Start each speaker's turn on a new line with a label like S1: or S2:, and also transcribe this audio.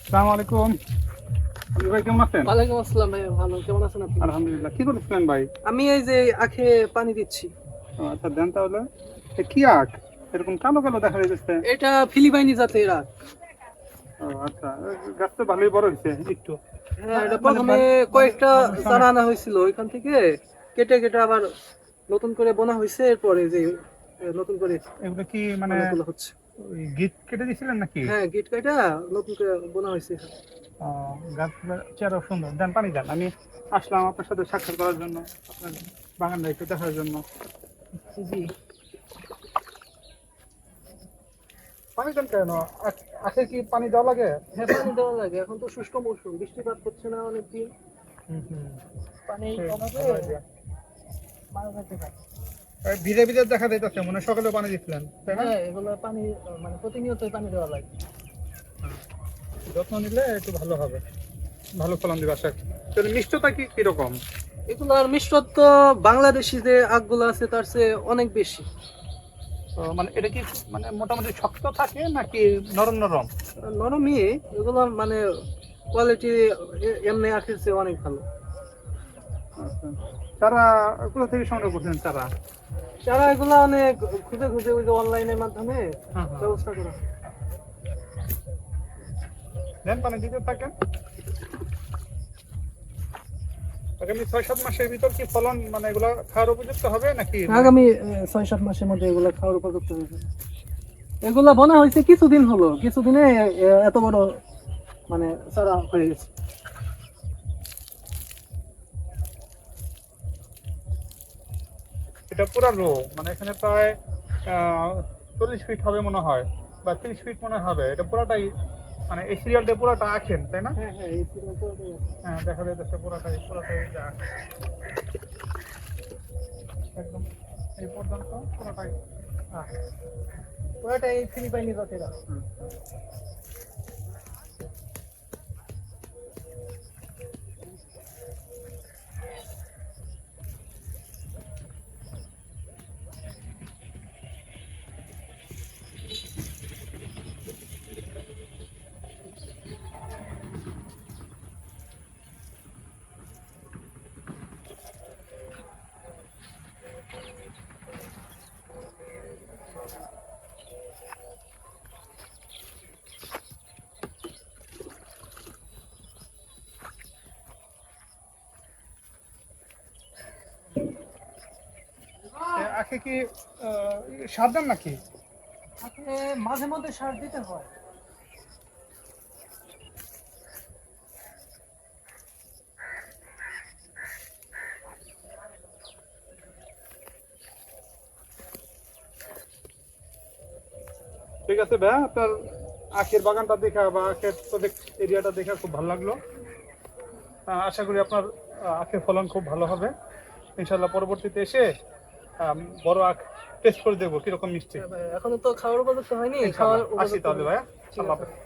S1: আসসালামু আলাইকুম। আলী ভাই কেমন আছেন?
S2: ওয়ালাইকুম আসসালাম ভাই, ভালো। কেমন আছেন আপনি?
S1: আলহামদুলিল্লাহ। কি করতেছেন ভাই?
S2: আমি এই যে আখে পানি দিচ্ছি।
S1: ও আচ্ছা, দেন তাহলে। কি আখ? এরকম কালো কালো দেখা যাচ্ছে।
S2: এটা ফিলিপাইনি জাতের আখ।
S1: ও আচ্ছা, গাছ তো ভালোই বড় হয়েছে একটু।
S2: হ্যাঁ, এটা
S1: মানে
S2: প্রথমে কয়েকটা
S1: সমস্যা
S2: চারা
S1: অনেক।
S2: আনা হয়েছিল ওইখান থেকে, কেটে কেটে আবার নতুন করে বোনা হয়েছে। এরপরে যে নতুন করে
S1: এগুলো কি মানে
S2: অনেকগুলো হচ্ছে।
S1: ওই গিট কেটে দিয়েছিলেন নাকি?
S2: হ্যাঁ, গিট কাটা নতুন করে বোনা হয়েছে।
S1: ও, গাছগুলোর চেহারা সুন্দর। দেন পানি দেন। আমি আসলাম আপনার সাথে সাক্ষাৎ করার জন্য, আপনার বাগানটা একটু দেখার জন্য।
S2: জি।
S1: পানি দেন কেন? আখে কি পানি দেওয়া লাগে?
S2: হ্যাঁ, পানি দেওয়া লাগে। এখন তো শুষ্ক মৌসুম, বৃষ্টিপাত হচ্ছে না অনেকদিন। পানি কমাবে মারা যেতে পারে।
S1: ভিজে ভিজে দেখা যাইতেছে, মনে হয় সকালে পানি দিচ্ছিলেন, তাই না?
S2: হ্যাঁ, এগুলো পানি মানে প্রতিনিয়তই পানি দেওয়া লাগে।
S1: যত্ন নিলে একটু ভালো হবে, ভালো ফলন দিবে আশা করি। তাহলে মিষ্টতা কি কিরকম?
S2: এগুলার মিষ্টত্ব বাংলাদেশি যে আখগুলো আছে তার চেয়ে অনেক বেশি।
S1: মানে এটা কি মানে মোটামুটি শক্ত থাকে নাকি নরম নরম?
S2: নরমই। এগুলো মানে কোয়ালিটি এমনি আখের চেয়ে অনেক ভালো।
S1: আচ্ছা, চারা কোথা থেকে সংগ্রহ করছেন চারা?
S2: যারা এগুলো অনেক খুঁজে খুঁজে ওই যে অনলাইনের মাধ্যমে
S1: হ্যাঁ, হ্যাঁ।
S2: ব্যবস্থা করা।
S1: দেন পানি দিতে থাকেন। আগামী 6-7 মাসের ভিতর কি ফলন মানে এগুলো খাওয়ার উপযুক্ত হবে নাকি?
S2: আগামী 6-7 মাসের মধ্যে এগুলো খাওয়ার উপযুক্ত হয়ে যাবে। এগুলা বোনা হয়েছে কিছুদিন হলো, কিছুদিনে এত বড় মানে চারা হয়ে গেছে।
S1: এটা পুরো রো, মানে এখানে প্রায় 40 ফিট হবে মনে হয়, বা 30 ফিট মনে হবে। এটা পুরাটাই মানে এই সিরিয়ালটা পুরাটা আঁকেন, তাই না?
S2: হ্যাঁ হ্যাঁ, এই পুরোটাই আছে।
S1: হ্যাঁ, দেখা যাইতেছে পুরাটাই পুরাটাই যে আঁক। একদম এই পর্যন্ত পুরাটাই আঁক।
S2: পুরোটাই এই ফিলিপাইনি জাতের আখ।
S1: হুম। আখে কি সার দেন নাকি?
S2: আখে মাঝে মধ্যে সার দিতে হয়।
S1: ঠিক আছে ভাইয়া, আপনার আখের বাগানটা দেখা বা আখের প্রজেক্ট এরিয়াটা দেখে খুব ভালো লাগলো। আশা করি আপনার আখের ফলন খুব ভালো হবে ইনশাল্লাহ। পরবর্তীতে এসে বড় আখ টেস্ট করে দেখবো কিরকম মিষ্টি।
S2: এখনো তো খাওয়ার উপযুক্ত হয়নি, খাওয়ার
S1: ইনশাল্লাহ আসি
S2: উপযুক্ত
S1: তাহলে
S2: হলে।
S1: ভাইয়া।
S2: ঠিক
S1: আল্লাহ
S2: আছে।
S1: হাফেজ।